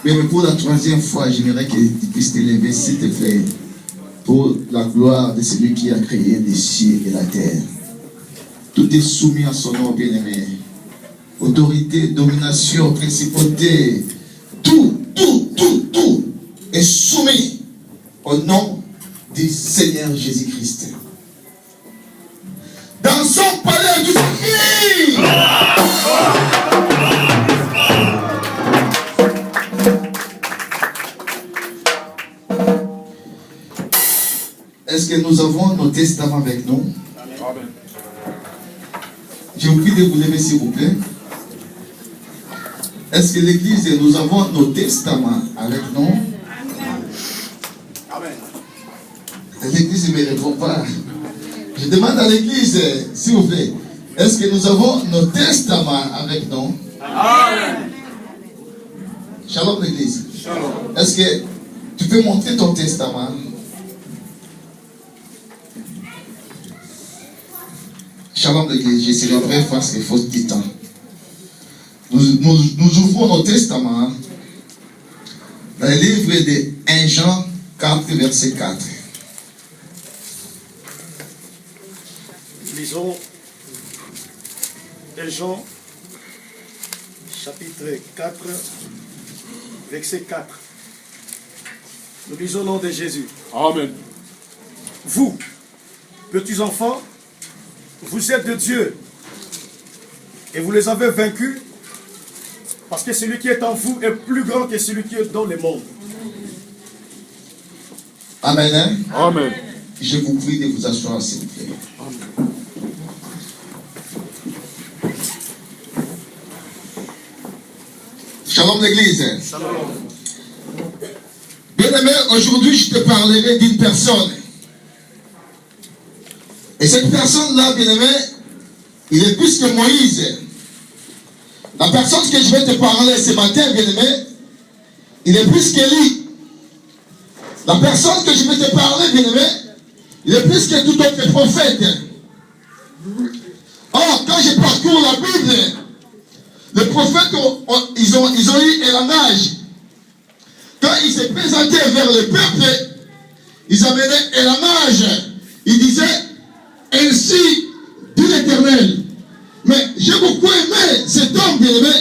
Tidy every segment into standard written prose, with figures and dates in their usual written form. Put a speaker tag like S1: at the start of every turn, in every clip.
S1: Mais pour la troisième fois, j'aimerais que tu puisses t'élever, s'il te plaît, pour la gloire de celui qui a créé les cieux et la terre. Tout est soumis à son nom, bien-aimé. Autorité, domination, principauté, tout est soumis au nom du Seigneur Jésus-Christ. Dans son palais du Christ. Est-ce que nous avons nos testaments avec nous? Amen. Je vous prie de vous lever s'il vous plaît. Est-ce que l'église, nous avons nos testaments avec nous? Amen. L'église ne me répond pas. Je demande à l'église, s'il vous plaît, est-ce que nous avons nos testaments avec nous? Amen. Shalom l'église. Shalom. Est-ce que tu peux montrer ton testament? Shalom l'église, je serai vrai parce qu'il faut du temps. Nous ouvrons nos testaments dans le livre de 1 Jean 4, verset 4.
S2: Lisons 1 Jean, chapitre 4, verset 4. Nous lisons au nom de Jésus. Amen. Vous, petits enfants, vous êtes de Dieu et vous les avez vaincus parce que celui qui est en vous est plus grand que celui qui est dans le monde.
S1: Amen. Hein?
S2: Amen.
S1: Je vous prie de vous asseoir s'il vous plaît. Amen. Shalom l'église. Shalom. Bien-aimé, aujourd'hui je te parlerai d'une personne. Et cette personne-là, bien-aimé, il est plus que Moïse. La personne que je vais te parler ce matin, bien-aimé, il est plus qu'Élie. La personne que je vais te parler, bien-aimé, il est plus que tout autre prophète. Or, quand je parcours la Bible, les prophètes, ils ont eu un langage. Quand ils se présentaient vers le peuple, ils amenaient un langage. Ils disaient, ainsi dit l'Éternel. Mais j'ai beaucoup aimé cet homme, bien-aimé.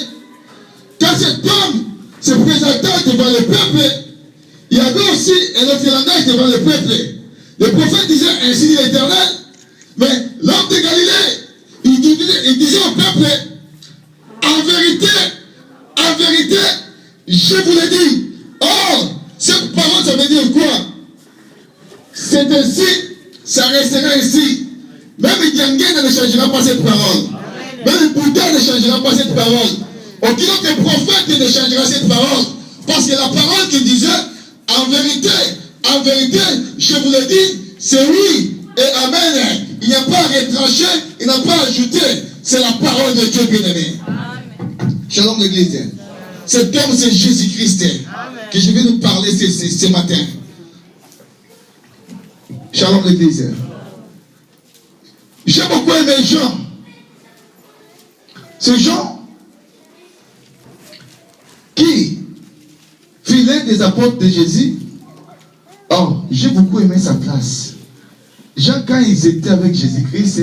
S1: Quand cet homme se présentait devant le peuple, il y avait aussi un autre langage devant le peuple. Le prophète disait ainsi dit l'Éternel. Mais l'homme de Galilée, il disait au peuple, en vérité, je vous l'ai dit. Or, cette parole, ça veut dire quoi? C'est ainsi, ça restera ainsi. Même Dianguène ne changera pas cette parole. Même Bouddha ne changera pas cette parole. Aucun autre prophète ne changera cette parole. Parce que la parole qui disait, en vérité, je vous l'ai dit, c'est oui et amen. Il n'y a pas à retrancher, il n'y a pas à ajouter. C'est la parole de Dieu bien-aimé. Shalom l'église. Cet homme, c'est Jésus-Christ que je vais nous parler ce matin. Shalom l'église. J'ai beaucoup aimé Jean. C'est Jean qui fut l'un des apôtres de Jésus. Oh, j'ai beaucoup aimé sa place. Jean, quand ils étaient avec Jésus-Christ,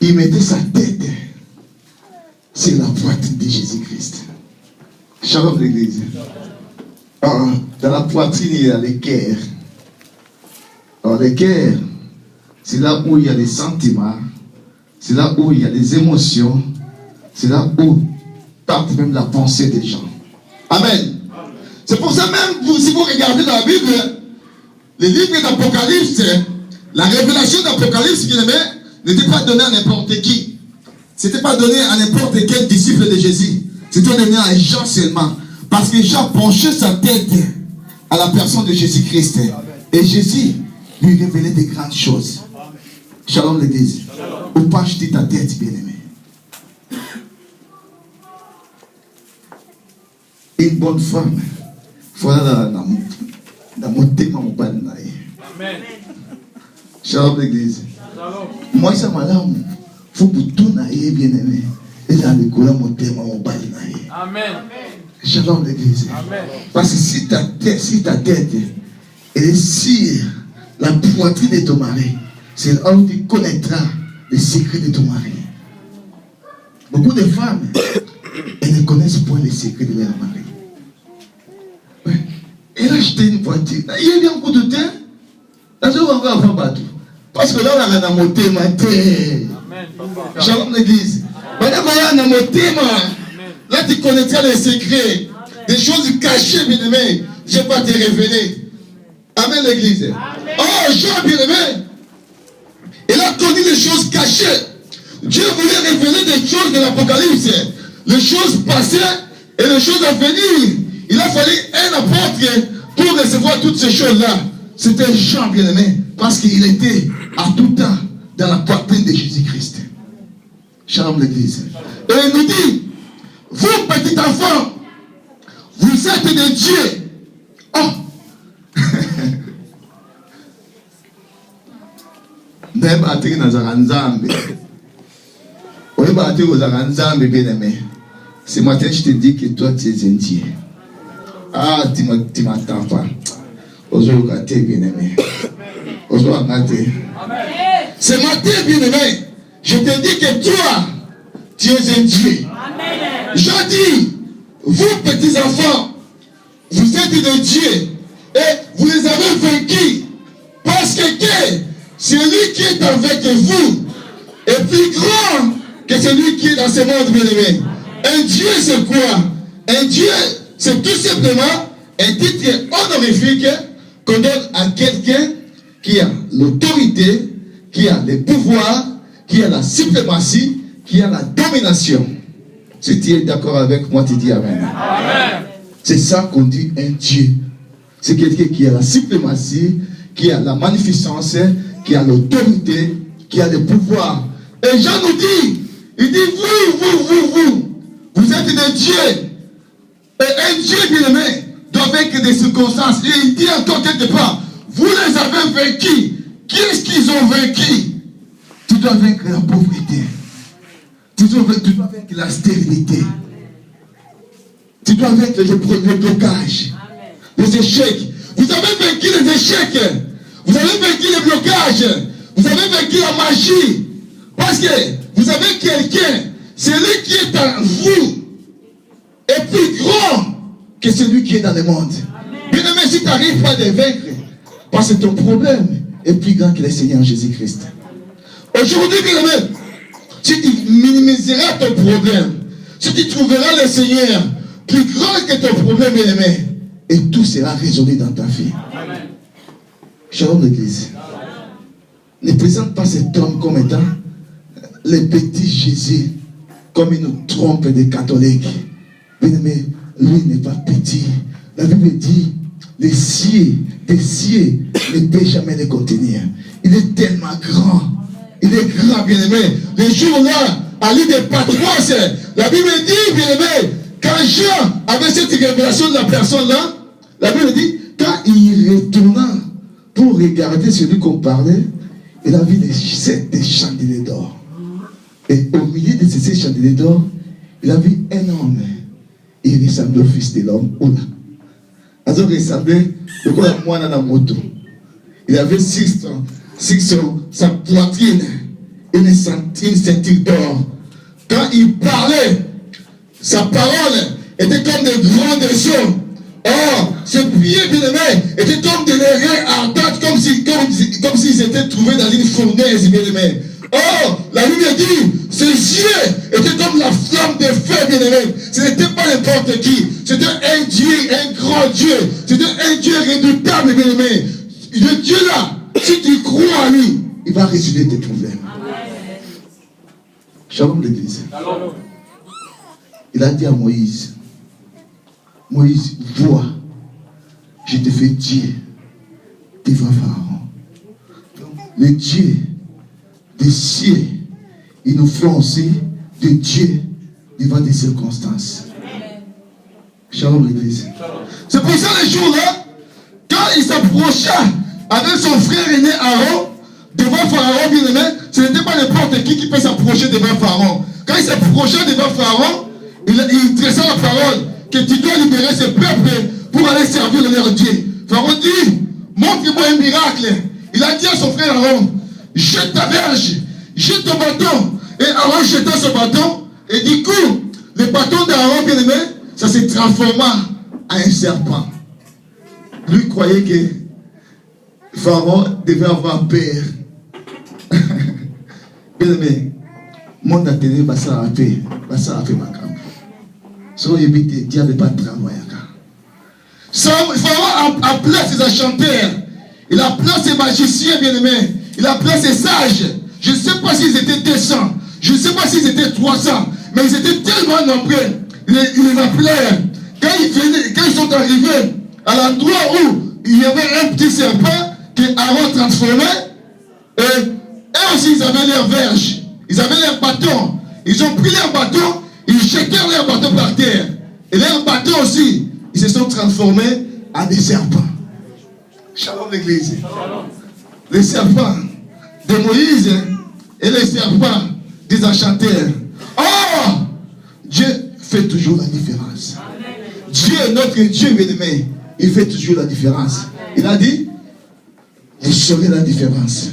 S1: il mettait sa tête sur la poitrine de Jésus-Christ. Shalom l'église. Oh, dans la poitrine, il y a le cœur. Oh, le cœur, c'est là où il y a les sentiments, c'est là où il y a les émotions, c'est là où parte même la pensée des gens. Amen. C'est pour ça même, si vous regardez dans la Bible, le livre d'Apocalypse, la révélation d'Apocalypse, n'était pas donnée à n'importe qui. C'était pas donné à n'importe quel disciple de Jésus. C'était donné à Jean seulement. Parce que Jean penchait sa tête à la personne de Jésus-Christ. Et Jésus lui révélait des grandes choses. Shalom l'église. Ou pas jeter ta tête, bien-aimé. Une bonne femme. Voilà dans mon thème, mon pan. Amen. Shalom l'église. Moi, ça m'a l'air. Faut que tout n'aille, bien-aimé. Et dans le courant, mon thème, mon pan.
S2: Amen.
S1: Shalom l'église. Parce que si ta tête elle est sur la poitrine de ton mari, c'est là où tu connaîtras les secrets de ton mari. Beaucoup de femmes, elles ne connaissent pas les secrets de leur mari. Ouais. Elle a acheté une voiture. Il y a eu un coup de temps. Là, je vais avoir bateau. Parce que là, on a un moté maté. Shalom l'église. Là, tu connaîtras les secrets, des choses cachées, bien aimé. Je vais pas te révéler. Amen l'église. Oh, Jean, bien aimé. Il a connu les choses cachées. Dieu voulait révéler des choses de l'Apocalypse, les choses passées et les choses à venir. Il a fallu un apôtre pour recevoir toutes ces choses-là. C'était Jean, bien-aimé, parce qu'il était à tout temps dans la poitrine de Jésus-Christ. Shalom l'église. Et il nous dit, vous, petits enfants, vous êtes des dieux. Oh! Même à ce matin, je te dis que toi, tu es un Dieu. Ah, tu m'attends pas. Aujourd'hui, bien-aimé. Aujourd'hui, ce matin, bien-aimé, je te dis que toi, tu es un Dieu. Je dis, vous, petits enfants, vous êtes des dieux et vous les avez vaincus. Parce que celui qui est avec vous est plus grand que celui qui est dans ce monde, bien-aimé. Un Dieu, c'est quoi? Un Dieu, c'est tout simplement un titre honorifique qu'on donne à quelqu'un qui a l'autorité, qui a le pouvoir, qui a la suprématie, qui a la domination. Si tu es d'accord avec moi, tu dis Amen. Amen. C'est ça qu'on dit un Dieu. C'est quelqu'un qui a la suprématie, qui a la magnificence, qui a l'autorité, qui a le pouvoir. Et Jean nous dit, il dit, vous êtes des dieux. Et un Dieu, bien-aimé, doit vaincre des circonstances. Et il dit encore quelque part, vous les avez vaincus. Qu'est-ce qu'ils ont vaincu? Tu dois vaincre la pauvreté. Tu dois vaincre la stérilité. Tu dois vaincre le blocage, les échecs. Vous avez vaincu les échecs. Vous avez vaincu les blocages. Vous avez vaincu la magie. Parce que vous avez quelqu'un, celui qui est en vous est plus grand que celui qui est dans le monde. Bien aimé, si tu n'arrives pas à les vaincre, parce que ton problème est plus grand que le Seigneur Jésus-Christ. Aujourd'hui, bien aimé, si tu minimiseras ton problème, si tu trouveras le Seigneur plus grand que ton problème, bien aimé, et tout sera résolu dans ta vie. Amen. Shalom l'église. Ne présente pas cet homme comme étant le petit Jésus, comme il nous trompe des catholiques. Bien aimé, lui n'est pas petit. La Bible dit, les cieux ne peuvent jamais le contenir. Il est tellement grand. Il est grand, bien aimé. Les jours-là, à l'île de Patmos, la Bible dit, bien aimé, quand Jean avait cette révélation de la personne-là, la Bible dit, quand il retourna pour regarder celui qu'on parlait, il a vu des chandeliers d'or. Et au milieu de ces chandeliers d'or, il a vu un homme. Il ressemblait au fils de l'homme. Il ressemblait au moine dans la moto. Il avait sur sa poitrine une ceinture d'or. Quand il parlait, sa parole était comme de grandes eaux. Or, ses pieds bien-aimés étaient comme des reins ardentes, comme s'ils étaient trouvés dans une fournaise bien-aimée. Or, la Bible dit, ses yeux étaient comme la flamme de feu bien-aimé. Ce n'était pas n'importe qui. C'était un Dieu, un grand Dieu. C'était un Dieu redoutable bien-aimé. Le Dieu là, si tu crois à lui, il va résoudre tes problèmes. Shalom l'église. Il a dit à Moïse, Moïse, vois, je te fais Dieu devant Pharaon. Le Dieu des cieux, il nous fait aussi des dieux devant des circonstances. Shalom l'église. C'est pour ça les jours-là, quand il s'approcha avec son frère aîné Aaron, devant Pharaon, bien aimé, ce n'était pas n'importe qui peut s'approcher devant Pharaon. Quand il s'approchait devant Pharaon, il dressa la parole. que tu dois libérer ce peuple pour aller servir leur Dieu. Pharaon dit, montre-moi un miracle. Il a dit à son frère Aaron, jette ta verge, jette ton bâton. Et Aaron jeta son bâton. Et du coup, le bâton d'Aaron, bien aimé, ça s'est transformé en un serpent. Lui croyait que Pharaon devait avoir peur. Bien aimé, mon atelier va s'arrêter ma camp. So il dit, Dieu ne pas travailler. Pharaon a appelé ses enchanteurs, il a appelé ses magiciens, bien aimés, il a appelé ses sages. Je ne sais pas s'ils étaient 200, je ne sais pas s'ils étaient 300, mais ils étaient tellement nombreux. Il les appelait. Quand ils sont arrivés à l'endroit où il y avait un petit serpent que Aaron transformait, et eux aussi ils avaient leur verge, ils avaient leur bâton. Ils ont pris leur bâton, ils jetèrent leur bâton par terre. Et leur bâton aussi, ils se sont transformés en des serpents. Shalom l'église. Les serpents de Moïse et les serpents des enchanteurs. Oh! Dieu fait toujours la différence. Dieu, notre Dieu bien-aimé, il fait toujours la différence. Il a dit, vous saurez la différence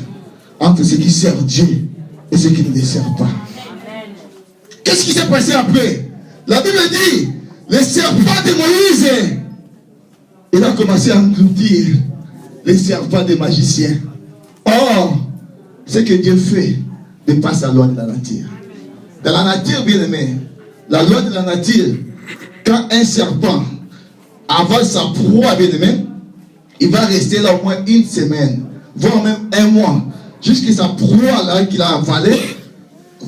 S1: entre ceux qui servent Dieu et ceux qui ne les servent pas. Qu'est-ce qui s'est passé après? La Bible dit, les serpents de Moïse, il a commencé à engloutir les serpents des magiciens. Or, ce que Dieu fait dépasse la loi de la nature. Dans la nature, bien aimé, la loi de la nature, quand un serpent avale sa proie, bien aimé, il va rester là au moins une semaine, voire même un mois, jusqu'à sa proie là qu'il a avalée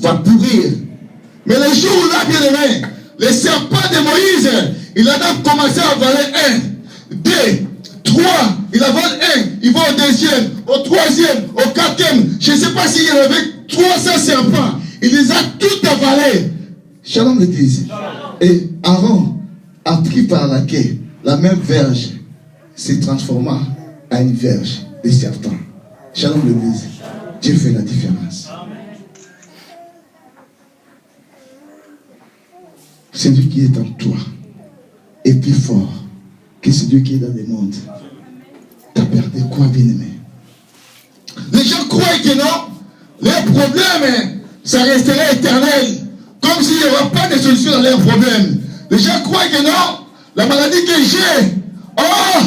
S1: va pourrir. Mais le jour là, bien aimé, les serpents de Moïse, il a commencé à avaler 1, 2, 3, il avale 1, il va au deuxième, au troisième, au quatrième. Je ne sais pas s'il y avait 300 serpents. Il les a tous avalés. Shalom l'église. Et Aaron a pris par la quai la même verge, se transforma en une verge de serpents. Shalom l'église. Dieu fait la différence. Celui qui est en toi est plus fort que celui qui est dans le monde. T'as perdu quoi, bien-aimé? Les gens croient que non, leurs problèmes, ça resterait éternel. Comme s'il n'y aura pas de solution à leurs problèmes. Les gens croient que non, la maladie que j'ai, oh,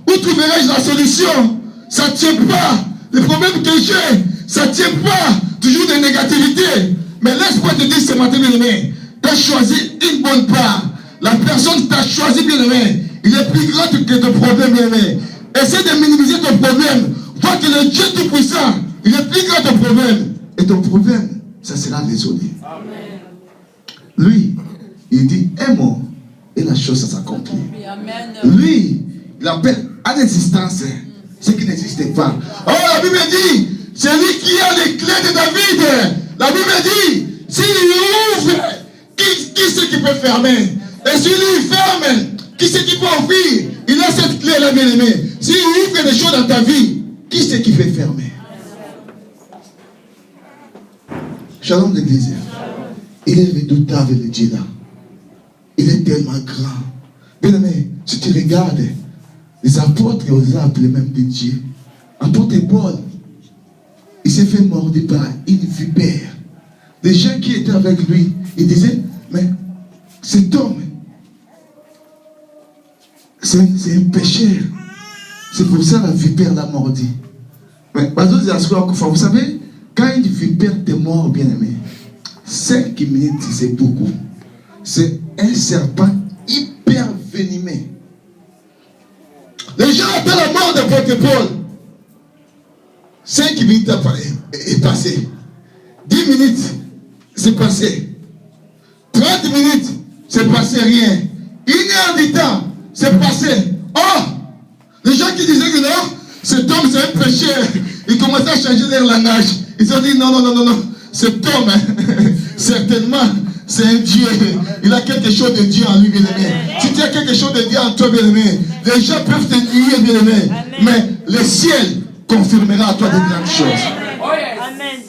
S1: où trouverai-je la solution? Ça ne tient pas. Les problèmes que j'ai, ça ne tient pas. Toujours de négativité. Mais laisse-moi te dire ce matin, bien-aimé, tu as choisi une bonne part. La personne t'a choisi, bien-aimé, il est plus grand que ton problème, bien-aimé. Essaie de minimiser ton problème. Vois que le Dieu Tout-Puissant, il est plus grand que ton problème. Et ton problème, ça sera résolu. Lui, il dit un mot et la chose s'accomplit. Lui, il appelle à l'existence ce qui n'existe pas. Oh, la Bible dit, c'est lui qui a les clés de David. La Bible dit, s'il ouvre, qui c'est qui peut fermer? Et s'il ferme, qui c'est qui peut ouvrir? Il a cette clé-là, bien-aimé. S'il ouvre des choses dans ta vie, qui c'est qui peut fermer? Shalom l'église. Il est redoutable, le Dieu là. Il est tellement grand. Bien-aimé, si tu regardes, les apôtres, on les a appelés même des dieux. Apôtre Paul, il s'est fait mordre par une vipère. Les gens qui étaient avec lui, ils disaient, mais cet homme, c'est un pécheur. C'est pour ça que la vipère l'a mordu. Mais vous savez, quand une vipère te mord, bien aimé, 5 minutes, c'est beaucoup. C'est un serpent hyper venimé. Les gens appellent la mort d'apôtre Paul. 5 minutes est passé. 10 minutes, c'est passé. 30 minutes, c'est passé rien. 1 heure du temps, c'est passé. Oh! Les gens qui disaient que non, cet homme c'est un pécheur, ils commençaient à changer leur langage. Ils ont dit non. Cet homme, certainement, c'est un Dieu. Il a quelque chose de Dieu en lui, bien-aimé. Si tu as quelque chose de Dieu en toi, bien-aimé, les gens peuvent te nier, bien-aimé. Mais le ciel confirmera à toi de grandes choses. Amen.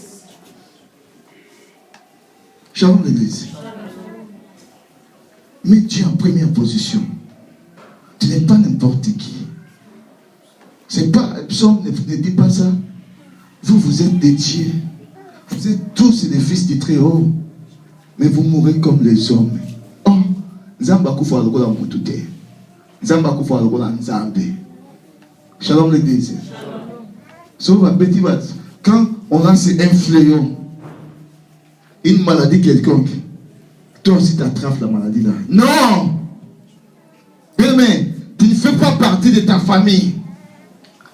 S1: Shalom l'église. Mets Dieu en première position. Tu n'es pas n'importe qui. C'est pas, Psaume ne dit pas ça. Vous êtes des dieux. Vous êtes tous des fils du Très-Haut. Mais vous mourrez comme les hommes. Oh, Nzamba kufa lokola mutute. Nzamba kufa lokola Nzambe. Shalom l'église. Sauf un petit bat. Quand on lance un fléau, une maladie quelconque, toi aussi tu attrapes la maladie là. Non! Bien-aimé, tu ne fais pas partie de ta famille.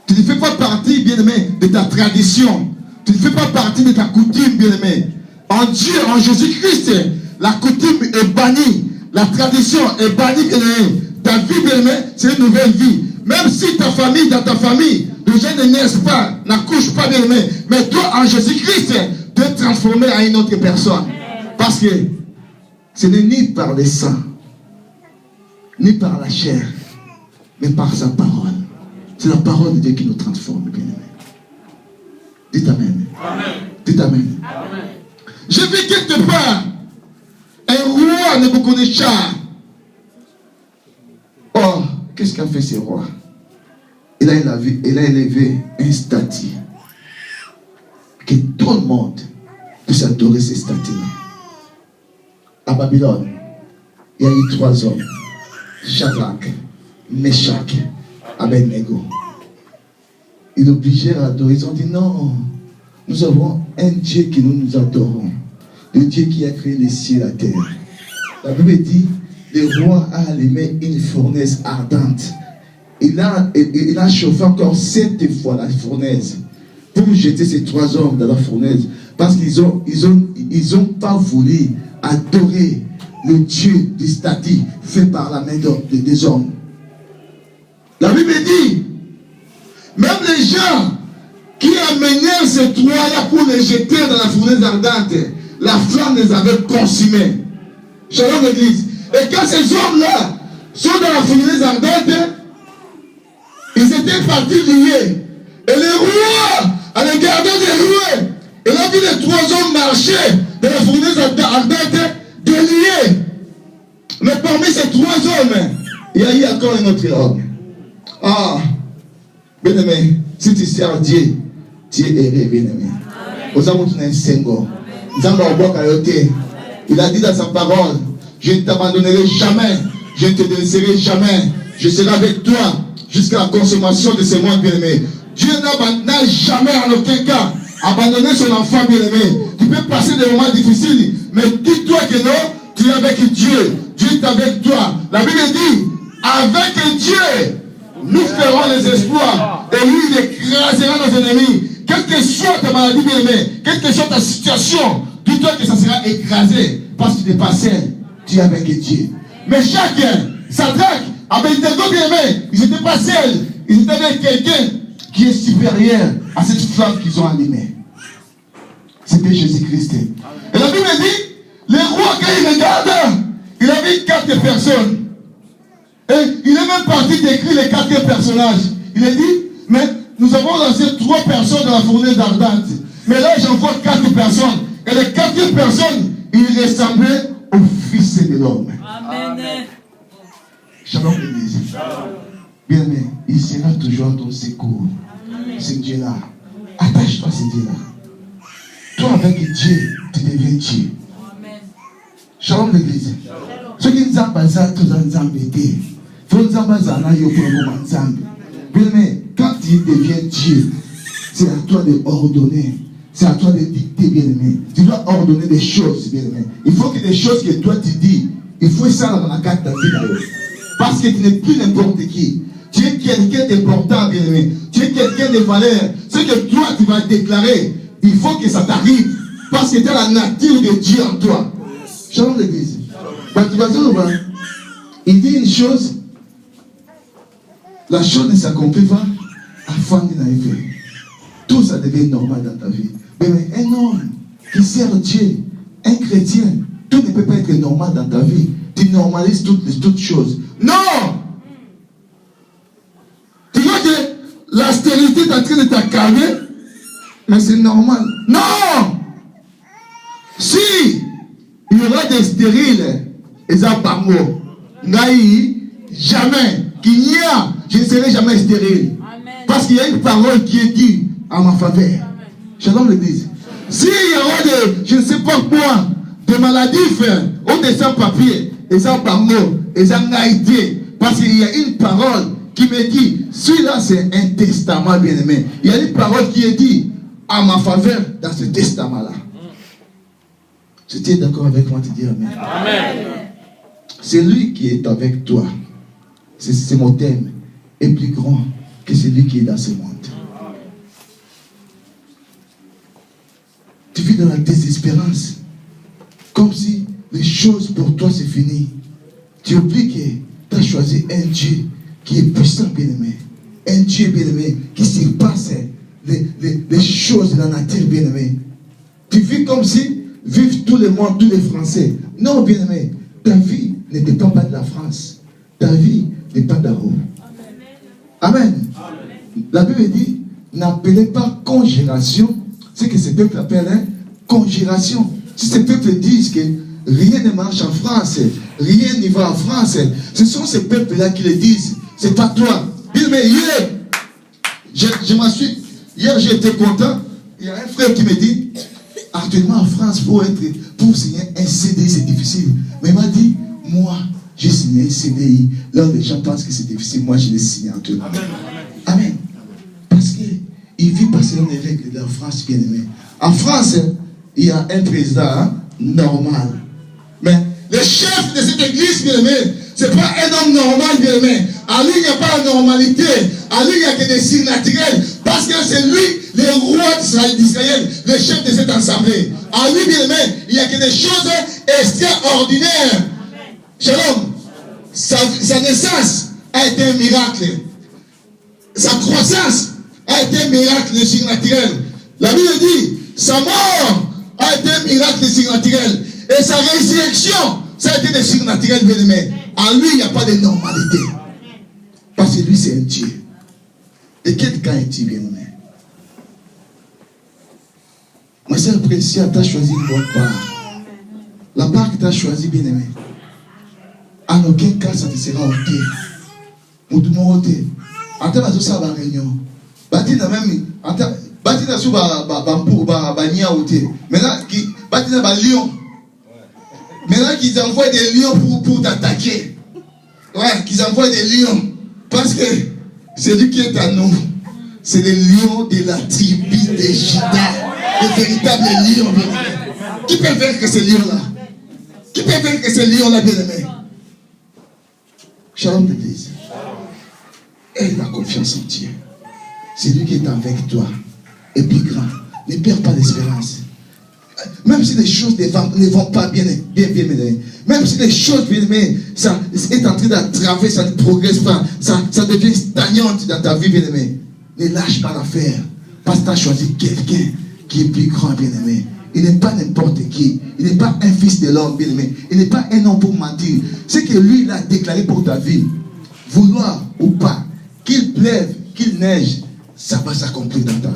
S1: Tu ne fais pas partie, bien-aimé, de ta tradition. Tu ne fais pas partie de ta coutume, bien-aimé. En Dieu, en Jésus-Christ, la coutume est bannie. La tradition est bannie, bien-aimé. Ta vie, bien-aimé, c'est une nouvelle vie. Même si ta famille, dans ta famille, les gens ne naissent pas, n'accouchent pas, bien-aimé. Mais toi, en Jésus-Christ, tu es transformé en une autre personne. Parce que ce n'est ni par le sang, ni par la chair, mais par sa parole. C'est la parole de Dieu qui nous transforme, bien-aimé. Dites Amen. Amen. Dites Amen. Amen. J'ai vu quelque part un roi Nebuchadnezzar. Oh, qu'est-ce qu'a fait ce roi? Il a élevé un statut. Que tout le monde puisse adorer ces statues-là. À Babylone, il y a eu 3 hommes. Shadrach, Meshach, Abednego. Ils obligèrent à adorer. Ils ont dit non, nous avons un Dieu que nous adorons. Le Dieu qui a créé les cieux et la terre. La Bible dit, le roi a allumé une fournaise ardente. Il a chauffé encore 7 fois la fournaise pour jeter ces 3 hommes dans la fournaise. Parce qu'ils ont pas voulu adorer le Dieu du statut fait par la main des hommes. La Bible dit, même les gens qui amenaient ces 3-là pour les jeter dans la fournaise ardente, la flamme les avait consumés. Shalom l'église. Et quand ces hommes-là sont dans la fournaise ardente, ils étaient partis liés. Et le roi, en regardant les roues, il a vu les 3 hommes marcher dans la fournaise ardente, déliés. Mais parmi ces 3 hommes, il y a eu encore un autre homme. Ah, bien-aimé, si tu sers Dieu, tu es heureux, bien-aimé. Aux hommes, tu es un single. Il a dit dans sa parole, je ne t'abandonnerai jamais, je ne te laisserai jamais, je serai avec toi jusqu'à la consommation de ce monde, bien-aimé. Dieu n'a jamais en aucun cas abandonné son enfant, bien-aimé. Tu peux passer des moments difficiles, mais dis-toi que non, tu es avec Dieu. Dieu est avec toi. La Bible dit, avec Dieu, nous ferons les exploits. Et lui, il écrasera nos ennemis. Quelle que soit ta maladie, bien-aimé, quelle que soit ta situation, dis-toi que ça sera écrasé. Parce que tu n'es pas seul, tu es avec Dieu. Mais chacun, Shadrach, Abednego, bien-aimé, ils n'étaient pas seuls. Ils étaient avec quelqu'un qui est supérieur à cette flamme qu'ils ont allumée. C'était Jésus-Christ. Et la Bible dit, le roi, quand il regarde, il a vu 4 personnes. Et il est même parti d'écrire les 4 personnages. Il a dit, mais nous avons lancé 3 personnes dans la fournaise ardente. Mais là, j'en vois 4 personnes. Et les 4 personnes, ils ressemblaient au Fils de l'homme. Amen. Shalom l'église. Bien-aimé, il sera toujours ton secours. Ce Dieu-là. Attache-toi à ce Dieu-là. Toi, avec Dieu, tu deviens Dieu. Shalom l'église. Ce qui nous a passé, tout nous a embêté. Il faut nous embêter pour bien-aimé, quand tu deviens Dieu, c'est à toi de ordonner. C'est à toi de dicter, bien-aimé. Tu dois ordonner des choses, bien-aimé. Il faut que des choses que toi tu dis, il faut ça dans la carte d'ailleurs. Parce que tu n'es plus n'importe qui. Tu es quelqu'un d'important, bien-aimé. Tu es quelqu'un de valeur. Ce que toi tu vas déclarer, il faut que ça t'arrive. Parce que tu as la nature de Dieu en toi. Shalom l'église. Il dit une chose, la chose ne s'accomplit pas avant qu'il n'arrive. Tout ça devient normal dans ta vie. Mais un homme qui sert Dieu, un chrétien, tout ne peut pas être normal dans ta vie. Tu normalises toutes choses. Non! Tu vois que la stérilité est en train de t'accaler, mais c'est normal. Non! Si il y aura des stériles, ils ont pas mot. Naï, jamais, qu'il n'y a, je ne serai jamais stérile. Amen. Parce qu'il y a une parole qui est dite à ma faveur. Shalom l'église. S'il y aura je ne sais pas quoi, de maladies, ou de sans-papiers, et sans-parmot, et sans-naïté, parce qu'il y a une parole qui me dit, celui-là c'est un testament bien-aimé. Il y a une parole qui est dite à ma faveur dans ce testament-là. Si tu es d'accord avec moi, tu dis Amen. Amen. C'est lui qui est avec toi. C'est mon thème. Est plus grand que celui qui est dans ce monde. Tu vis dans la désespérance. Comme si les choses pour toi c'est fini. Tu oublies que tu as choisi un Dieu qui est puissant, bien-aimé. Un Dieu, bien-aimé, qui surpasse les choses de la nature, bien-aimé. Tu vis comme si vivent tout le monde, tous les Français. Non, bien-aimé, ta vie ne dépend pas de la France. Ta vie dépend d'Aro. Amen. Amen. La Bible dit, n'appelez pas congélation ce que ce peuple appelle congélation. Si ces peuples disent que rien ne marche en France, rien n'y va en France, ce sont ces peuples-là qui le disent. C'est pas toi. Mais hier, hier j'étais content. Il y a un frère qui me dit, actuellement en France, pour signer un CDI, c'est difficile. Mais il m'a dit, moi, j'ai signé un CDI. Là, les gens pensent que c'est difficile. Moi, je l'ai signé actuellement. Amen. Amen. Parce qu'il vit pas selon les règles de la France, bien aimé. En France, il y a un président normal. Mais le chef de cette église, bien aimé, ce n'est pas un homme normal, bien aimé. À lui, il n'y a pas la normalité. À lui, il n'y a que des signes naturels. Parce que c'est lui, le roi d'Israël, le chef de cette assemblée. À lui, bien aimé, il n'y a que des choses extraordinaires. Shalom. Sa naissance a été un miracle. Sa croissance a été un miracle de signe naturel. La Bible dit, sa mort a été un miracle de signe naturel. Et sa résurrection, ça a été des signes naturels, bien aimé. En lui, il n'y a pas de normalité. Parce que lui, c'est un Dieu. De quel cas est-il, bien aimé? Ma sœur précieuse, tu as choisi une bonne part. La part que tu as choisie, bien aimé, en aucun cas, ça te sera ôté. Ou tout le monde ôté. En termes de ça, la réunion. Batina même, batina sous Bania ôté. Maintenant, batina ba lion. Maintenant qu'ils envoient des lions pour t'attaquer. Ouais, qu'ils envoient des lions. Parce que celui qui est à nous, c'est le lion de la tribu de Juda. Le véritable lion. Qui peut vaincre ce lion-là? Qui peut vaincre ce lion-là, bien-aimé? Shalom l'église. Aie la confiance en Dieu. C'est lui qui est avec toi. Et plus grand. Ne perds pas l'espérance. Même si les choses ne vont pas bien, même si les choses, bien aimé, ça est en train d'attraver, ça ne progresse pas, ça devient stagnante dans ta vie, bien aimé. Ne lâche pas l'affaire. Parce que tu as choisi quelqu'un qui est plus grand, bien aimé. Il n'est pas n'importe qui. Il n'est pas un fils de l'homme, bien aimé. Il n'est pas un homme pour mentir. Ce que lui, il a déclaré pour ta vie, vouloir ou pas, qu'il pleuve, qu'il neige, ça va s'accomplir dans ta vie.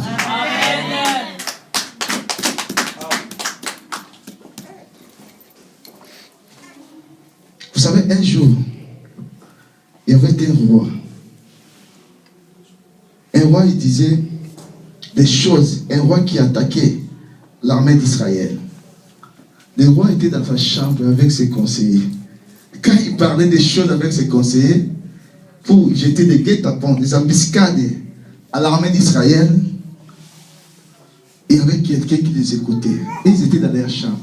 S1: Vous savez, un jour, il y avait un roi. Un roi, il disait des choses. Un roi qui attaquait l'armée d'Israël. Le roi était dans sa chambre avec ses conseillers. Quand il parlait des choses avec ses conseillers, pour jeter des guet-apens, des embuscades à l'armée d'Israël, il y avait quelqu'un qui les écoutait. Et ils étaient dans leur chambre.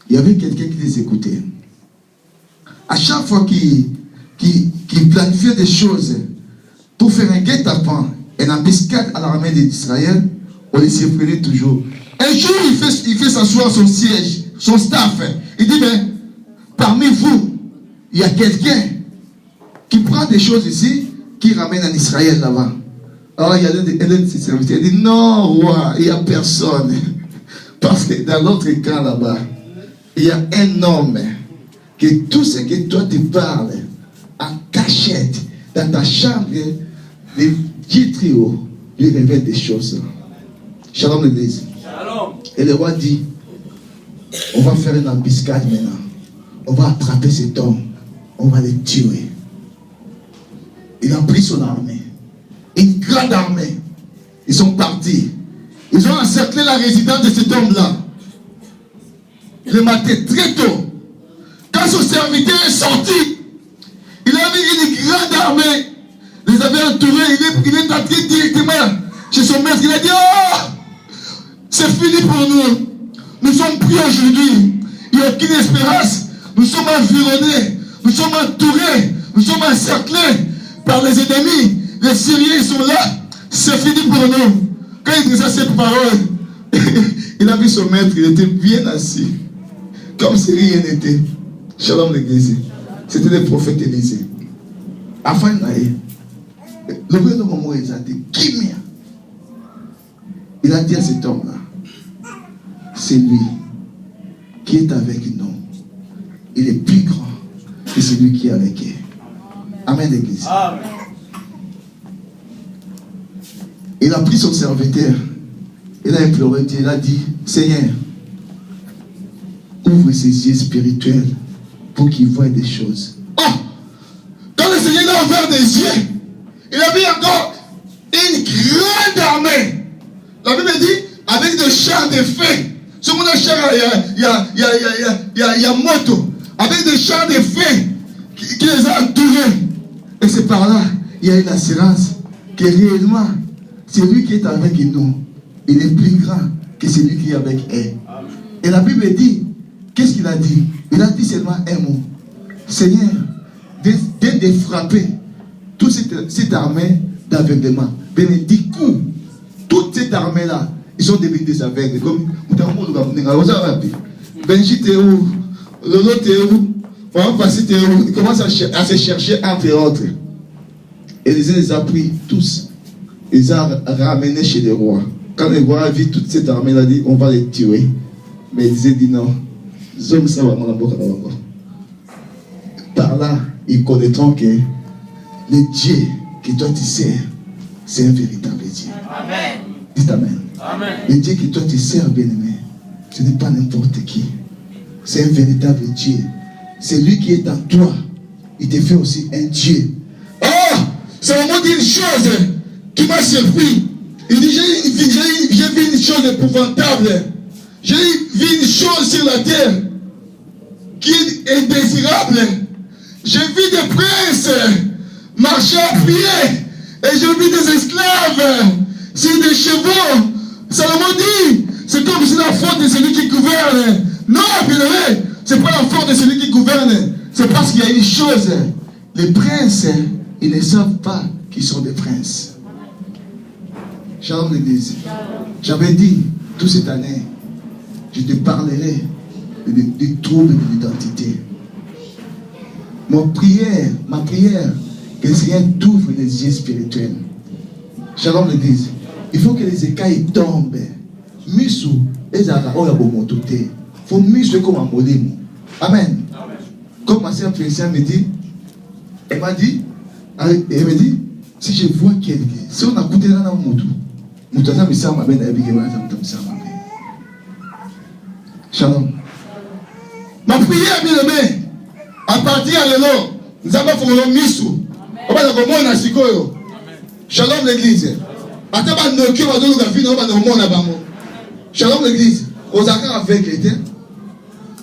S1: Il y avait quelqu'un qui les écoutait. À chaque fois qu'il planifiait des choses pour faire un guet-apens, une embuscade à l'armée d'Israël, on les surprenait toujours. Un jour, il fait s'asseoir son siège, son staff. Il dit, mais parmi vous, il y a quelqu'un qui prend des choses ici, qui ramène en Israël là-bas. Alors, il y a l'un de ses serviteurs. Il dit, non, roi, il n'y a personne. Parce que dans l'autre camp là-bas, il y a un homme que tout ce que toi tu parles en cachette, dans ta chambre, les Dieu très haut lui révèle des choses. Shalom l'église. Et le roi dit, on va faire une embuscade maintenant. On va attraper cet homme. on va les tuer. Il a pris son armée. Une grande armée. Ils sont partis. Ils ont encerclé la résidence de cet homme-là. Le matin, très tôt. Quand son serviteur est sorti, il a vu une grande armée. Les avait entourés. Il est entré directement chez son maître. Il a dit, oh, c'est fini pour nous. Nous sommes pris aujourd'hui. Il n'y a aucune espérance. Nous sommes environnés. Nous sommes entourés. Nous sommes encerclés par les ennemis. Les Syriens sont là. C'est fini pour nous. Quand il disait cette parole, il a vu son maître. Il était bien assis. Comme si rien n'était. Shalom l'église. C'était le prophète Élisée. Afin d'aller. Le gouvernement il a dit, Kimia. Il a dit à cet homme-là, c'est lui qui est avec nous. Il est plus grand que celui qui est avec eux. Amen l'église. Amen. Il a pris son serviteur. Il a imploré Dieu. Il a dit, Seigneur, ouvre ses yeux spirituels pour qu'il voie des choses. Oh! Quand le Seigneur a ouvert des yeux, il a vu encore une grande armée. La Bible dit, avec des chars de feu. Sur mon char, il y a moto. Avec des chars de feu qui les a entourés. Et c'est par là, il y a une assurance que réellement, celui qui est avec nous, il est plus grand que celui qui est avec eux. Et la Bible dit, qu'est-ce qu'il a dit? Il a dit seulement un mot. Seigneur, de frapper toute cette armée d'aveuglement. Du coup, toute cette armée-là, ils sont devenus des aveugles. Comme Benji t'es où? Lolo t'es où? On va passer t'es où? Ils commencent à se chercher entre autres. Et les a pris tous. Ils les ont ramenés chez les rois. Quand les rois ont vu toute cette armée, il a dit on va les tuer. Mais ils ont dit non. Par là, ils connaîtront que le Dieu que toi tu sers, c'est un véritable Dieu. Amen. Dites Amen. Amen. Le Dieu que toi tu sers, bien-aimé, ce n'est pas n'importe qui. C'est un véritable Dieu. C'est lui qui est en toi. Il te fait aussi un Dieu. Oh! Salomon dit une chose qui m'a surpris. Il dit, j'ai vu une chose épouvantable. J'ai vu une chose sur la terre qui est indésirable. J'ai vu des princes marcher à pied. Et j'ai vu des esclaves sur des chevaux. Salomon dit, c'est comme si la faute de celui qui gouverne. Non, bien-aimé, c'est pas la faute de celui qui gouverne. C'est parce qu'il y a une chose. Les princes, ils ne savent pas qu'ils sont des princes. Shalom l'église. J'avais dit, toute cette année, je te parlerai des troubles de l'identité. Ma prière, que le Seigneur t'ouvre les yeux spirituels. Shalom l'église. Il faut que les écailles tombent. Misu, les araos ya bomototé. Faut misu comme un modèle. Amen. Comme ma sœur Félicien me dit, elle me dit, si je vois quelqu'un, si on a coûté là dans mon Shalom. Ma prière, bien-aimé, à partir de là, nous avons fait le misou. On va le à Sikoyo. Shalom l'église. Shalom l'église. Aux accords avec l'éternel,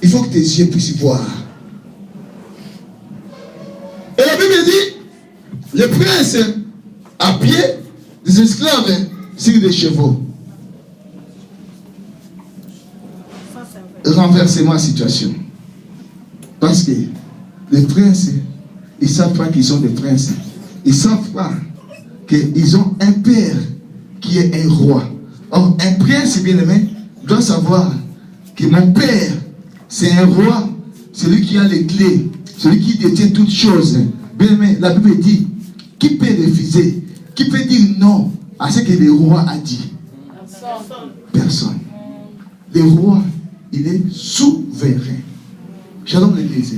S1: il faut que tes yeux puissent voir. Et la Bible dit, les princes à pied, des esclaves sur des chevaux. Renversez-moi la situation. Parce que les princes, ils ne savent pas qu'ils sont des princes. Ils ne savent pas qu'ils ont un père qui est un roi. Or, un prince, bien-aimé, doit savoir que mon père, c'est un roi, celui qui a les clés, celui qui détient toutes choses. Bien-aimé, la Bible dit, qui peut refuser, qui peut dire non à ce que le roi a dit? Personne. Le roi, il est souverain. Shalom l'église.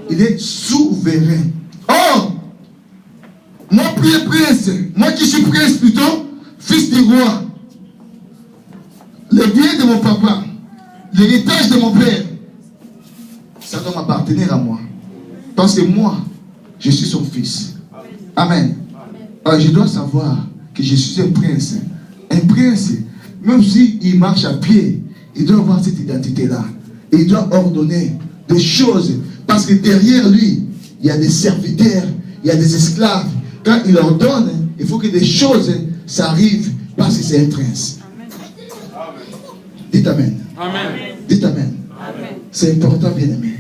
S1: Il est souverain. Or, moi prince, moi qui suis prince plutôt, fils du roi, le bien de mon papa, l'héritage de mon père, ça doit m'appartenir à moi. Parce que moi, je suis son fils. Amen. Alors, je dois savoir que je suis un prince. Un prince, même s'il marche à pied, il doit avoir cette identité-là. Et il doit ordonner des choses. Parce que derrière lui, il y a des serviteurs, il y a des esclaves. Quand il ordonne, il faut que des choses s'arrivent parce que c'est un prince. Dites Amen.
S3: Amen.
S1: Dites Amen. C'est important, bien-aimé.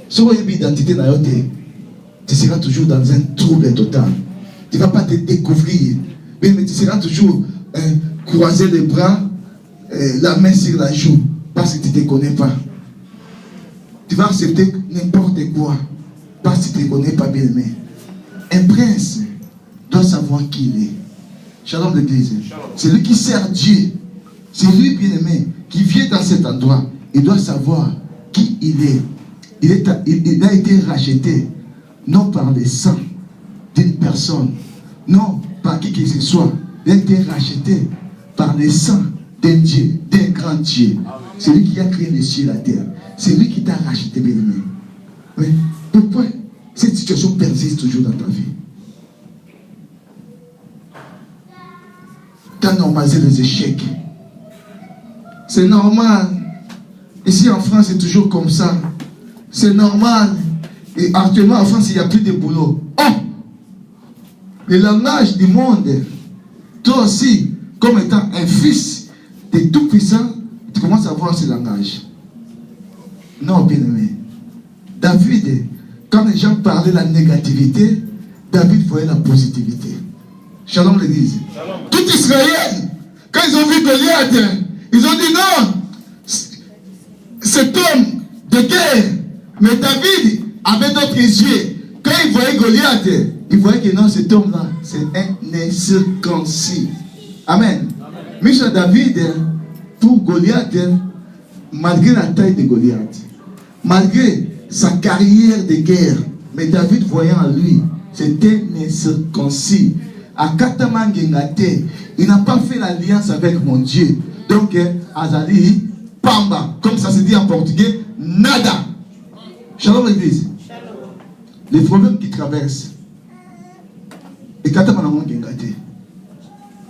S1: Si vous avez une identité dans votre vie, tu seras toujours dans un trouble total. Tu ne vas pas te découvrir. Mais tu seras toujours croiser les bras, la main sur la joue, parce que tu ne te connais pas. Tu vas accepter n'importe quoi, parce que tu ne te connais pas, bien-aimé. Un prince doit savoir qui il est. Shalom l'église. C'est lui qui sert Dieu. C'est lui, bien-aimé, qui vient dans cet endroit. Il doit savoir qui il est. Il a été racheté, non par le sang d'une personne, non par qui que ce soit. Il a été racheté par le sang d'un Dieu, d'un grand Dieu. C'est lui qui a créé les cieux et la terre. C'est lui qui t'a racheté, bien-aimé. Oui. Pourquoi cette situation persiste toujours dans ta vie? Tu as normalisé les échecs. C'est normal. Ici en France, c'est toujours comme ça. C'est normal. Et actuellement en France, il n'y a plus de boulot. Oh! Le langage du monde, toi aussi, comme étant un fils de tout-puissant, tu commences à voir ce langage. Non, bien-aimé. David, quand les gens parlaient de la négativité, David voyait la positivité. Shalom l'église. Tout Israël, quand ils ont vu Goliath, ils ont dit non, cet homme de guerre, mais David avait d'autres yeux. Quand il voyait Goliath, il voyait que non, cet homme-là, c'est un incirconcis. Amen. Mais chez David, pour Goliath, malgré la taille de Goliath, malgré sa carrière de guerre, mais David voyant en lui, c'était un incirconcis. À Katamangengate, il n'a pas fait l'alliance avec mon Dieu. Donc, Azali, Pamba, comme ça se dit en portugais, nada. Shalom l'église. Les problèmes qui traversent. Et Katamangengate.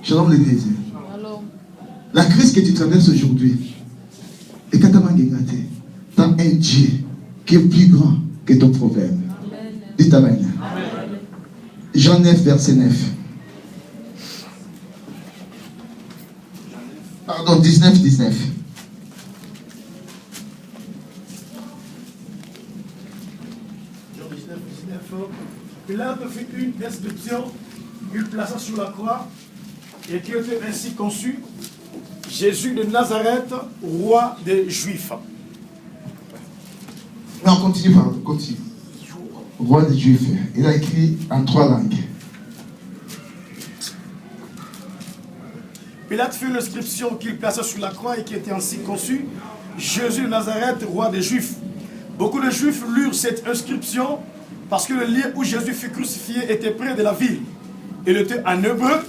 S1: Shalom l'église. La crise que tu traverses aujourd'hui. Et Katamangengate. T'as un Dieu qui est plus grand que ton problème. Dites Amen. Jean 9, verset 9. Pardon, 19, 19.
S2: Jean 19, 19. Pilate fit une description, il plaça sur la croix, et qui était ainsi conçu, Jésus de Nazareth, roi des Juifs.
S1: Non, continue, pardon, continue. Roi des Juifs. Il a écrit en 3 langues.
S2: Pilate fit une inscription qu'il plaça sur la croix et qui était ainsi conçue, Jésus de Nazareth, roi des Juifs. Beaucoup de Juifs lurent cette inscription parce que le lieu où Jésus fut crucifié était près de la ville. Il était en hébreu,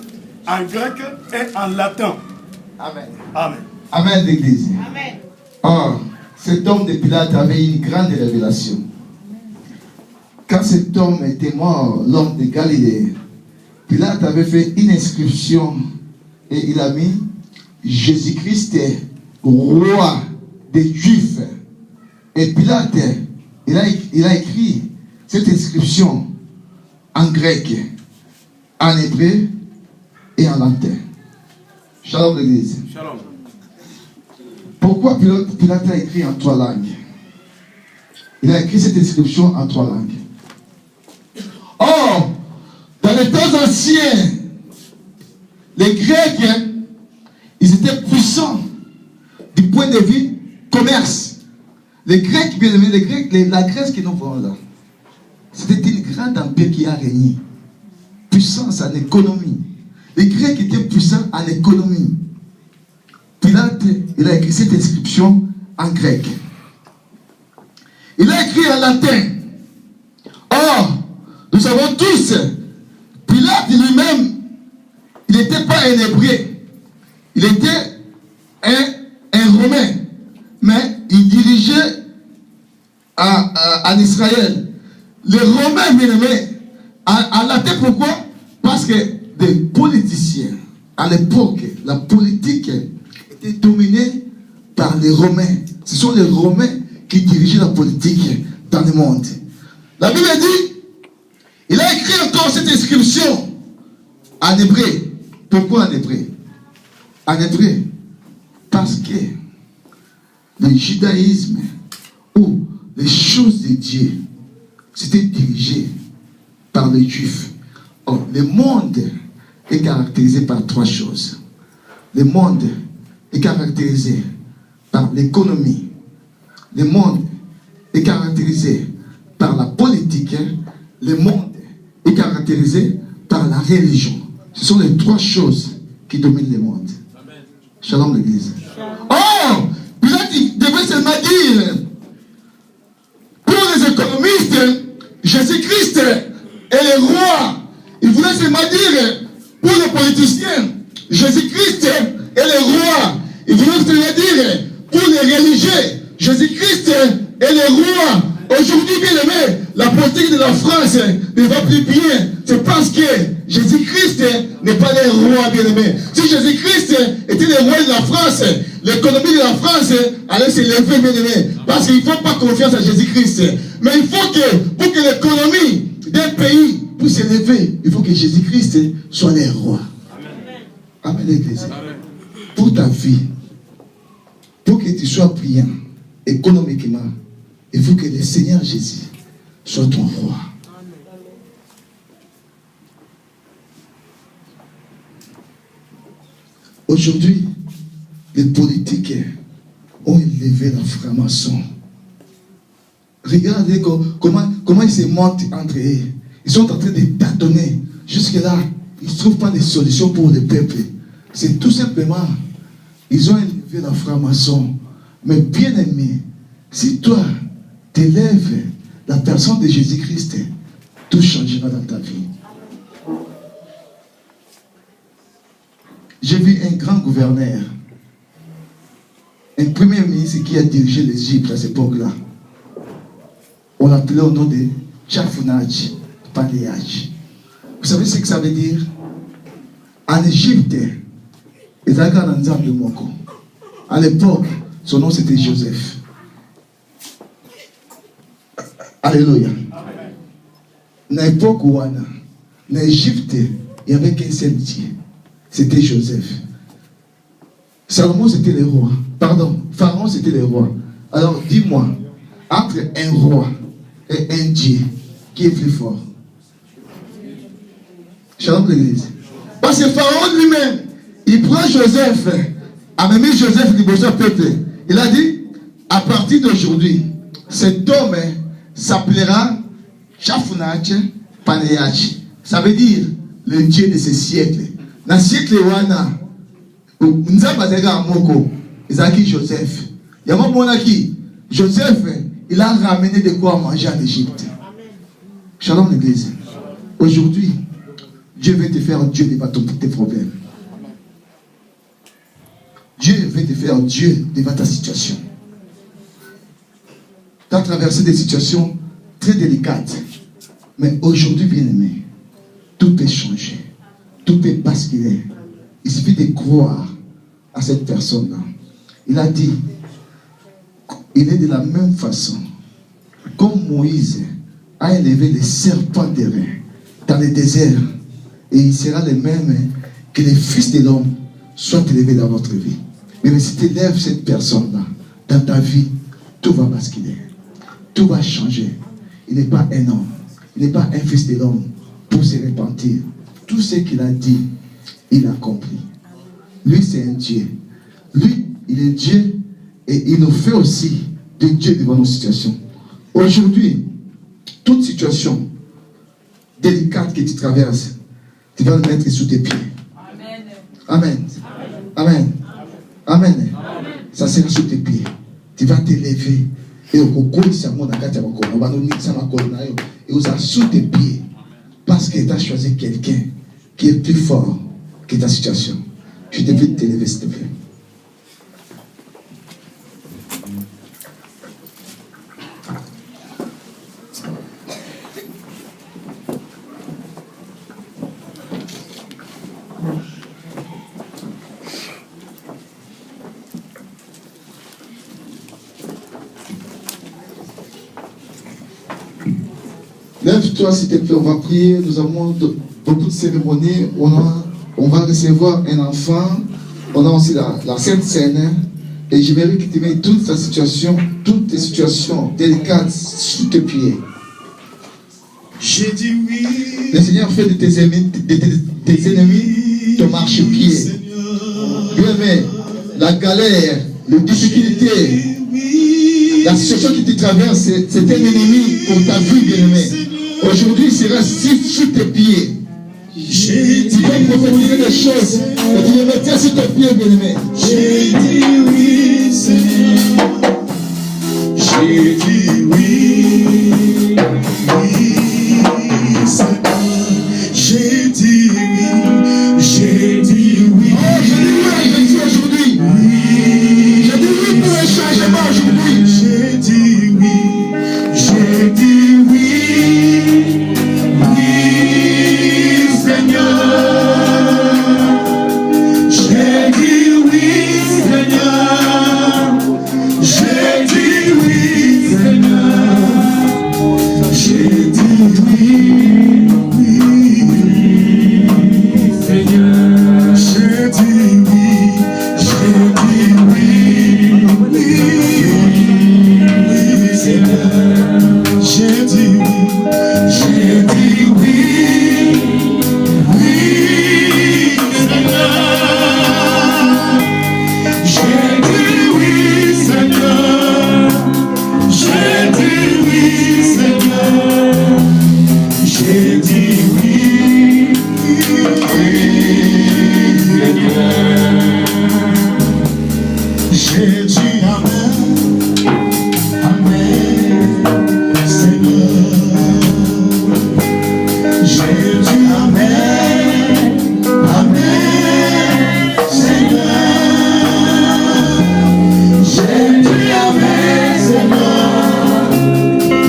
S2: en grec et en latin.
S1: Amen.
S2: Amen.
S1: Amen, l'église.
S4: Amen.
S1: Or, cet homme de Pilate avait une grande révélation. Quand cet homme était mort, l'homme de Galilée, Pilate avait fait une inscription et il a mis Jésus-Christ, roi des Juifs. Et Pilate, il a écrit cette inscription en grec, en hébreu et en latin. Shalom l'église.
S3: Shalom.
S1: Pourquoi Pilate a écrit en 3 langues? Il a écrit cette inscription en 3 langues. Or, dans les temps anciens, les Grecs, ils étaient puissants du point de vue commerce. Les Grecs, bien aimés, les Grecs, la Grèce que nous voyons là, c'était une grande empire qui a régné. Puissance en économie. Les Grecs étaient puissants en économie. Pilate, il a écrit cette inscription en grec. Il a écrit en latin. Or, nous savons tous, Pilate lui-même, il n'était pas un hébreu. Il était un Romain. Mais il dirigeait en Israël. les Romains, bien aimés, à la tête, pourquoi? Parce que des politiciens, à l'époque, la politique était dominée par les Romains. Ce sont les Romains qui dirigeaient la politique dans le monde. La Bible dit, il a écrit encore cette inscription en hébreu. Pourquoi en hébreu? En hébreu, parce que le judaïsme ou les choses de Dieu, c'était dirigé par les Juifs. Or, le monde est caractérisé par trois choses. Le monde est caractérisé par l'économie. Le monde est caractérisé par la politique. Le monde est caractérisé par la religion. Ce sont les trois choses qui dominent le monde. Amen. Shalom l'église. Oh, Pilate devait seulement dire, pour les économistes, Jésus-Christ est le roi. Il voulait seulement dire, pour les politiciens, Jésus-Christ est le roi. Il voulait seulement dire, pour les religieux, Jésus-Christ est le roi. Aujourd'hui, bien aimé, la politique de la France ne va plus bien. C'est parce que Jésus-Christ n'est pas le roi, bien aimé. Si Jésus-Christ était le roi de la France, l'économie de la France allait s'élever, bien aimé. Parce qu'il ne faut pas confiance à Jésus-Christ. Mais il faut que, pour que l'économie d'un pays puisse s'élever, il faut que Jésus-Christ soit le roi. Amen, l'église. Pour ta vie, pour que tu sois brillant économiquement, il faut que le Seigneur Jésus soit ton roi. Aujourd'hui, les politiques ont élevé la franc-maçon. Regardez comment ils se montent entre eux. Ils sont en train de tâtonner. Jusque-là, ils ne trouvent pas de solution pour le peuple. C'est tout simplement, ils ont élevé la franc-maçon. Mais bien aimé, si toi, t'élèves la personne de Jésus-Christ, tout changera dans ta vie. J'ai vu un grand gouverneur, un premier ministre qui a dirigé l'Égypte à cette époque-là. On l'appelait au nom de Chafunaj Panéach. Vous savez ce que ça veut dire? En Égypte, à l'époque, son nom c'était Joseph. Alléluia. Dans l'époque où en Égypte, il n'y avait qu'un seul Dieu. C'était Joseph. Salomon c'était le roi. Pardon, Pharaon c'était le roi. Alors dis-moi, entre un roi et un Dieu, qui est plus fort? Shalom l'église. Parce que Pharaon lui-même, il prend Joseph, a même mis Joseph du besoin peuple. Il a dit, à partir d'aujourd'hui, cet homme s'appellera Chafunach Panéach. Ça veut dire le Dieu de ce siècle. Dans le siècle wana, nous avons Joseph. Il y a un moment qui Joseph, il a ramené de quoi manger en Égypte. Shalom l'église. Aujourd'hui, Dieu veut te faire Dieu devant tes problèmes. Dieu veut te faire Dieu devant ta situation. Tu as traversé des situations très délicates. Mais aujourd'hui, bien aimé, tout peut changer. Tout peut basculer. Il suffit de croire à cette personne-là. Il a dit, il est de la même façon, comme Moïse a élevé les serpents d'airain dans le désert, et il sera le même que les fils de l'homme soient élevés dans votre vie. Mais si tu élèves cette personne-là dans ta vie, tout va basculer. Tout va changer. Il n'est pas un homme. Il n'est pas un fils de l'homme pour se repentir. Tout ce qu'il a dit, il a compris. Lui, c'est un Dieu. Lui, il est Dieu et il nous fait aussi de Dieu devant nos situations. Aujourd'hui, toute situation délicate que tu traverses, tu vas le mettre sous tes pieds. Amen. Amen. Amen. Amen. Ça sera sous tes pieds. Tu vas t'élever. Et au sous tes pieds. Parce que tu as choisi quelqu'un qui est plus fort que ta situation. Je te prie de t'élever, s'il te plaît. Lève-toi s'il te plaît, on va prier. Nous avons beaucoup de cérémonies. On va recevoir un enfant. On a aussi la Sainte Seine. Et je vais que tu mets toutes tes situations délicates sous tes pieds.
S2: J'ai dit oui.
S1: Le Seigneur fait de tes ennemis ton marchepied. Bien-aimé, la galère, les difficultés, la situation qui te traverse, c'est un ennemi pour ta vie, bien-aimé. Aujourd'hui, il sera sous tes pieds. Tu peux prophétiser des choses et tu les mettras sur tes pieds, bien-aimé.
S2: J'ai dit oui, Seigneur. J'ai dit oui. Oui, Seigneur. J'ai dit oui. J'ai dit oui.
S1: Oh, j'ai dit oui à Jésus aujourd'hui.
S2: Oui.
S1: J'ai dit oui pour le changement aujourd'hui.
S2: J'ai dit oui. J'ai dit oui. Oui, Seigneur. J'ai dit oui, Seigneur. J'ai dit oui, Seigneur. J'ai dit oui, oui, Seigneur. J'ai dit oui, oui, Seigneur. J'ai dit oui, oui, Seigneur. J'ai dit oui, Seigneur. J'ai dit oui, Seigneur. J'ai dit oui, Seigneur. J'ai dit amen, amen, Seigneur. J'ai dit amen, amen, Seigneur. J'ai dit amen, Seigneur.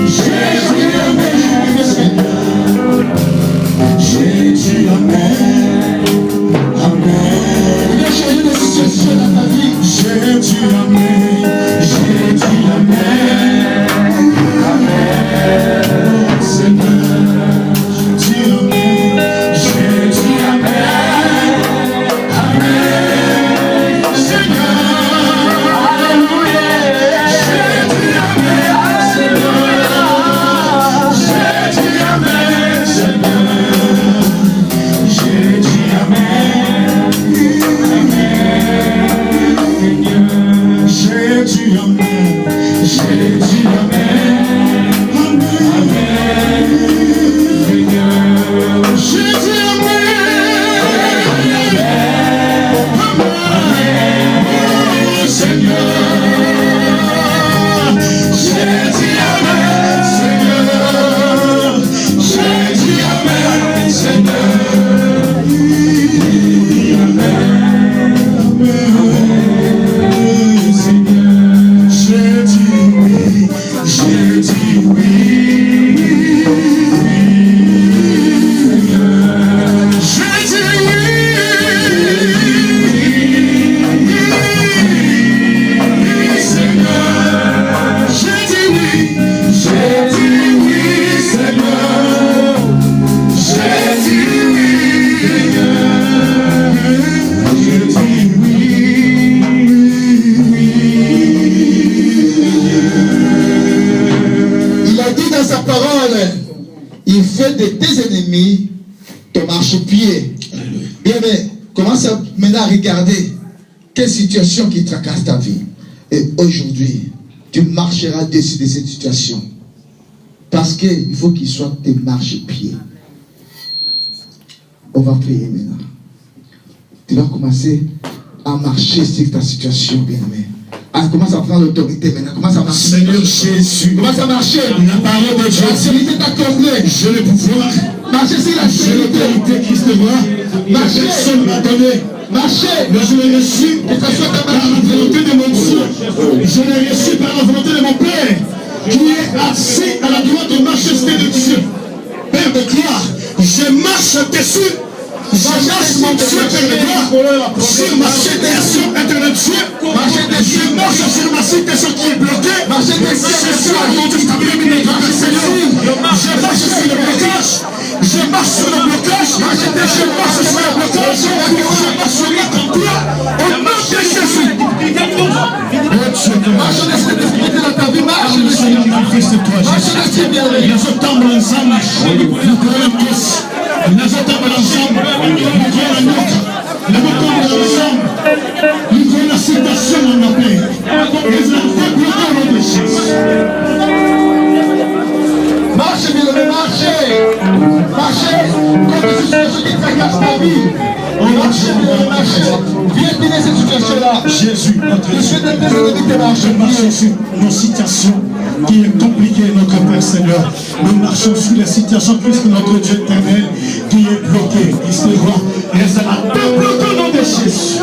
S2: J'ai dit amen, Seigneur. J'ai dit amen, amen.
S1: Il a changé de situation dans ta vie.
S2: J'ai dit amen, j'ai dit amen, amen, Seigneur. J'ai dit amen, j'ai dit amen, amen, Seigneur. Alléluia. J'ai dit amen, Seigneur. J'ai dit amen, Seigneur. J'ai dit amen, amen, j'ai dit amen, j'ai dit amen, amen, Seigneur. J'ai dit amen, Seigneur. J'ai dit amen, Seigneur. J'ai dit amen, Seigneur. Amen, Seigneur. J'ai dit oui, j'ai dit oui, Seigneur. J'ai dit oui, Seigneur. J'ai dit oui, Seigneur. J'ai dit oui, Seigneur. J'ai dit
S1: Il a dit dans sa parole, il fait de tes ennemis ton marchepied. Bien, mais commence maintenant à regarder quelle situation qui tracasse ta vie. Et aujourd'hui, tu marcheras dessus de cette situation. Parce qu'il faut qu'il soit tes marchepieds. On va prier maintenant. Tu vas commencer à marcher sur ta situation, bien-aimé. Commence à prendre l'autorité maintenant. Commence à marcher.
S2: Seigneur Jésus,
S1: Commence à marcher.
S2: la parole de Dieu,
S1: La sécurité t'accordée.
S2: je le pouvoir,
S1: Marcher sur la
S2: j'ai
S1: sécurité.
S2: l'autorité qui se voit, la personne m'a donné,
S1: Marcher.
S2: mais je l'ai reçu par la volonté de mon Dieu, je l'ai reçu par la volonté de mon Père, qui est assis à la droite de majesté de Dieu. Père de gloire, je marche dessus
S1: J'agisse mon Dieu permettra sur ma situation internet. Je marche sur ma situation qui est bloquée. Ce soir, mon Dieu, ta bénédiction, Seigneur. Je marche sur le blocage. Je marche sur le blocage. Je marche sur le blocage. Je marche sur la emploi. Au nom de Jésus. Marche de cette esprit dans ta vie. Marche de cette esprit. Nous attendons ensemble. Nous prenons tous. Nous attendons ensemble. Nous prenons notre. Nous attendons ensemble. Nous prenons la citation dans la paix. Nous attendons les choses. Marchez, bien aimé, marchez. Marchez. Comme une situation qui tracasse ta vie. Marchez, bien aimé, marchez. Viens tenir cette situation-là. Jésus, notre Dieu. Je marche sur nos situations qui est compliquée, notre Père Seigneur. Nous marchons sur les situations puisque notre Dieu éternel qui est bloqué. Il se voit. Reste à la débloquer au nom de Jésus.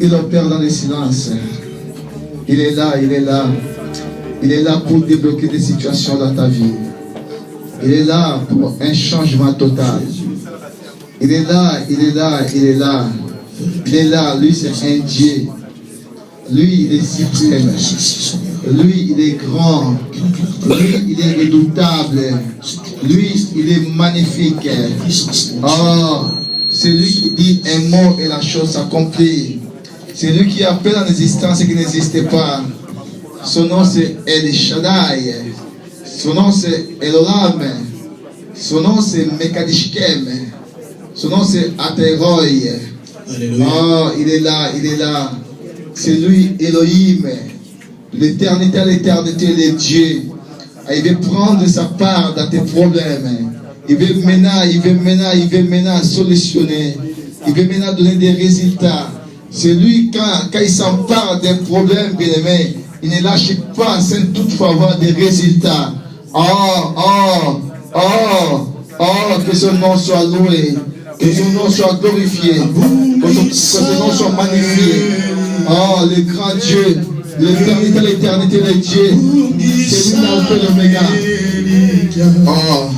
S1: Il opère dans le silence. Il est là, il est là. Il est là pour débloquer des situations dans ta vie. Il est là pour un changement total. Il est là, il est là, il est là. Il est là, lui c'est un Dieu. Lui il est suprême. Lui il est grand. Lui il est redoutable. Lui il est magnifique. Oh, c'est lui qui dit un mot et la chose s'accomplit. C'est lui qui appelle en existence ce qui n'existait pas. Son nom c'est El Shaddai. Son nom c'est Elohim. Son nom c'est Mekadishkem. Son nom c'est Ateroy. Oh, il est là, il est là. C'est lui, Elohim. L'éternité à l'éternité, le Dieu. Il veut prendre sa part dans tes problèmes. Il veut maintenant solutionner. Il veut maintenant donner des résultats. C'est lui, quand il s'empare d'un problème, bien aimé, il ne lâche pas sans toutefois avoir des résultats. Que son nom soit loué, que son nom soit glorifié, que son nom soit magnifié. Oh, le grand Dieu, l'éternité, l'éternité, le Dieu, c'est lui l'alpha et l'oméga. Oh.